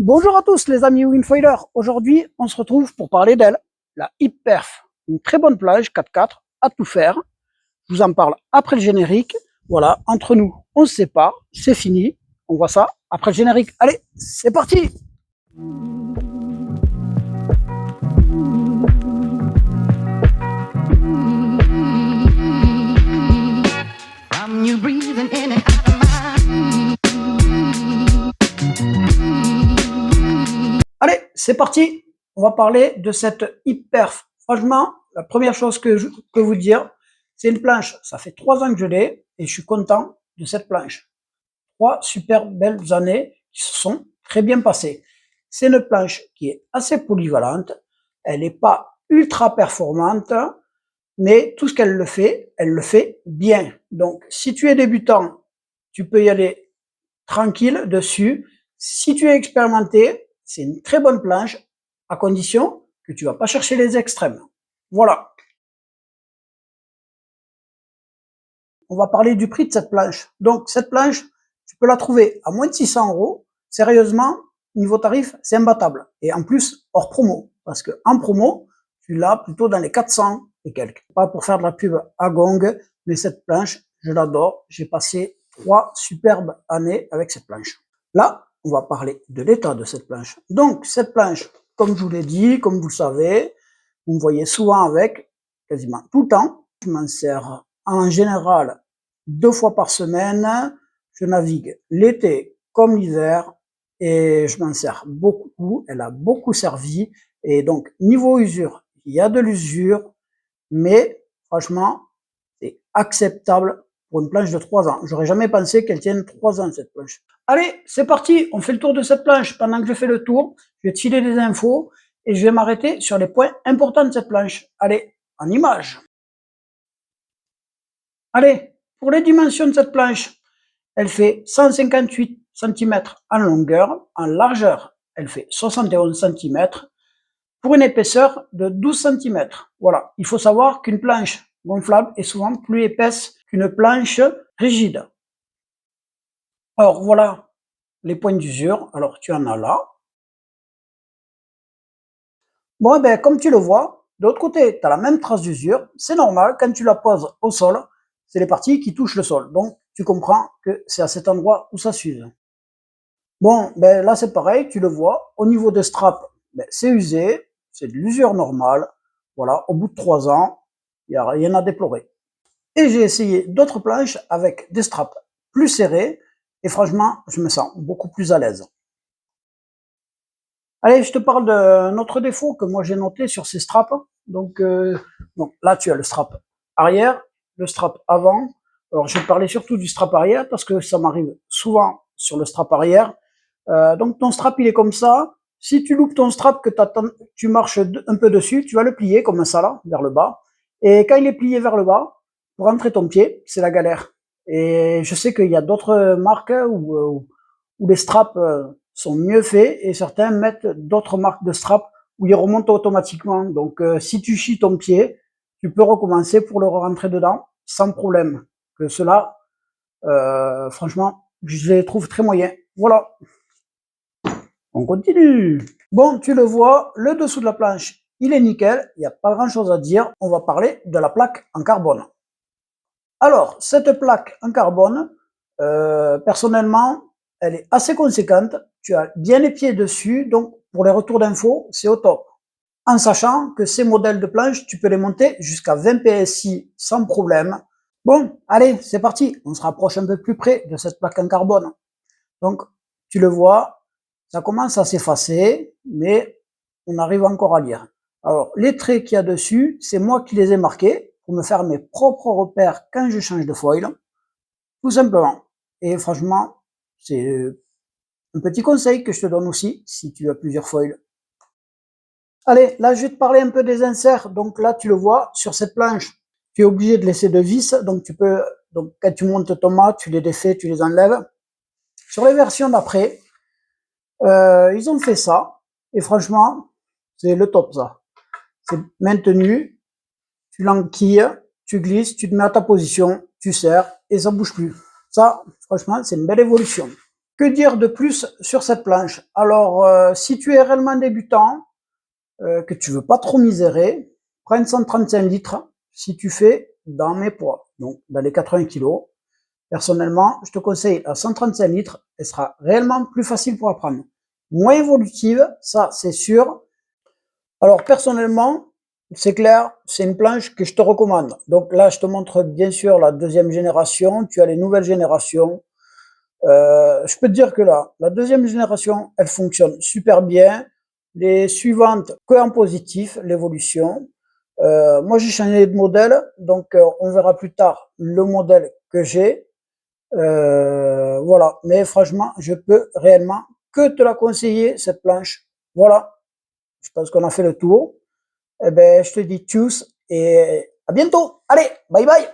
Bonjour à tous les amis Winfoiler. Aujourd'hui, on se retrouve pour parler d'elle, la Hip-Perf. Une très bonne plage 4x4 à tout faire. Je vous en parle après le générique. Voilà, entre nous, on se sépare, c'est fini. On voit ça après le générique. Allez, c'est parti! Allez, c'est parti. On va parler de cette Hip-Perf. Franchement, la première chose que je peux vous dire, c'est une planche. Ça fait 3 ans que je l'ai et je suis content de cette planche. 3 super belles années qui se sont très bien passées. C'est une planche qui est assez polyvalente. Elle n'est pas ultra performante, mais tout ce qu'elle le fait, elle le fait bien. Donc, si tu es débutant, tu peux y aller tranquille dessus. Si tu es expérimenté, c'est une très bonne planche, à condition que tu vas pas chercher les extrêmes. Voilà. On va parler du prix de cette planche. Donc, cette planche, tu peux la trouver à moins de 600 €. Sérieusement, niveau tarif, c'est imbattable. Et en plus, hors promo. Parce que en promo, tu l'as plutôt dans les 400 et quelques. Pas pour faire de la pub à gong, mais cette planche, je l'adore. J'ai passé 3 superbes années avec cette planche. Là, on va parler de l'état de cette planche. Donc, cette planche, comme je vous l'ai dit, comme vous le savez, vous me voyez souvent avec, quasiment tout le temps. Je m'en sers en général 2 fois par semaine. Je navigue l'été comme l'hiver et je m'en sers beaucoup. Elle a beaucoup servi. Et donc, niveau usure, il y a de l'usure, mais franchement, c'est acceptable pour une planche de 3 ans. J'aurais jamais pensé qu'elle tienne 3 ans, cette planche. Allez, c'est parti, on fait le tour de cette planche. Pendant que je fais le tour, je vais te filer des infos et je vais m'arrêter sur les points importants de cette planche. Allez, en image. Allez, pour les dimensions de cette planche, elle fait 158 cm en longueur, en largeur, elle fait 71 cm, pour une épaisseur de 12 cm. Voilà, il faut savoir qu'une planche gonflable est souvent plus épaisse qu'une planche rigide. Alors voilà les points d'usure, alors tu en as là. Bon, ben, comme tu le vois, de l'autre côté, tu as la même trace d'usure, c'est normal, quand tu la poses au sol, c'est les parties qui touchent le sol. Donc, tu comprends que c'est à cet endroit où ça s'use. Bon, ben là c'est pareil, tu le vois, au niveau des straps, ben, c'est usé, c'est de l'usure normale. Voilà, au bout de 3 ans, il n'y a rien à déplorer. Et j'ai essayé d'autres planches avec des straps plus serrés, et franchement, je me sens beaucoup plus à l'aise. Allez, je te parle d'un autre défaut que moi j'ai noté sur ces straps. Donc là, tu as le strap arrière, le strap avant. Alors, je vais parler surtout du strap arrière parce que ça m'arrive souvent sur le strap arrière. Donc, ton strap, il est comme ça. Si tu loupes ton strap, que tu marches un peu dessus, tu vas le plier comme ça là, vers le bas. Et quand il est plié vers le bas, pour rentrer ton pied, c'est la galère. Et je sais qu'il y a d'autres marques où les straps sont mieux faits et certains mettent d'autres marques de straps où ils remontent automatiquement. Donc, si tu chies ton pied, tu peux recommencer pour le rentrer dedans sans problème. Que cela, franchement, je les trouve très moyens. Voilà. On continue. Bon, tu le vois, le dessous de la planche, il est nickel. Il n'y a pas grand chose à dire. On va parler de la plaque en carbone. Alors, cette plaque en carbone, personnellement, elle est assez conséquente. Tu as bien les pieds dessus, donc pour les retours d'infos, c'est au top. En sachant que ces modèles de planches, tu peux les monter jusqu'à 20 PSI sans problème. Bon, allez, c'est parti. On se rapproche un peu plus près de cette plaque en carbone. Donc, tu le vois, ça commence à s'effacer, mais on arrive encore à lire. Alors, les traits qu'il y a dessus, c'est moi qui les ai marqués pour me faire mes propres repères quand je change de foil, tout simplement. Et franchement, c'est un petit conseil que je te donne aussi si tu as plusieurs foils. Allez, là, je vais te parler un peu des inserts. Donc là, tu le vois, sur cette planche, tu es obligé de laisser de vis. Donc quand tu montes ton mât, tu les défais, tu les enlèves. Sur les versions d'après, ils ont fait ça. Et franchement, c'est le top, ça. C'est maintenu. Tu l'enquilles, tu glisses, tu te mets à ta position, tu serres et ça bouge plus. Ça, franchement, c'est une belle évolution. Que dire de plus sur cette planche? Alors, si tu es réellement débutant, que tu veux pas trop misérer, prends une 135 litres si tu fais dans mes poids, donc dans les 80 kilos. Personnellement, je te conseille la 135 litres, elle sera réellement plus facile pour apprendre. Moins évolutive, ça c'est sûr. Alors personnellement, c'est clair, c'est une planche que je te recommande. Donc là, je te montre bien sûr la deuxième génération, tu as les nouvelles générations. Je peux te dire que là, la deuxième génération, elle fonctionne super bien. Les suivantes, que en positif, l'évolution. Moi, j'ai changé de modèle, donc on verra plus tard le modèle que j'ai. Voilà, mais franchement, je peux réellement que te la conseiller, cette planche. Voilà, je pense qu'on a fait le tour. Eh ben, je te dis tchuss et à bientôt. Allez, bye bye.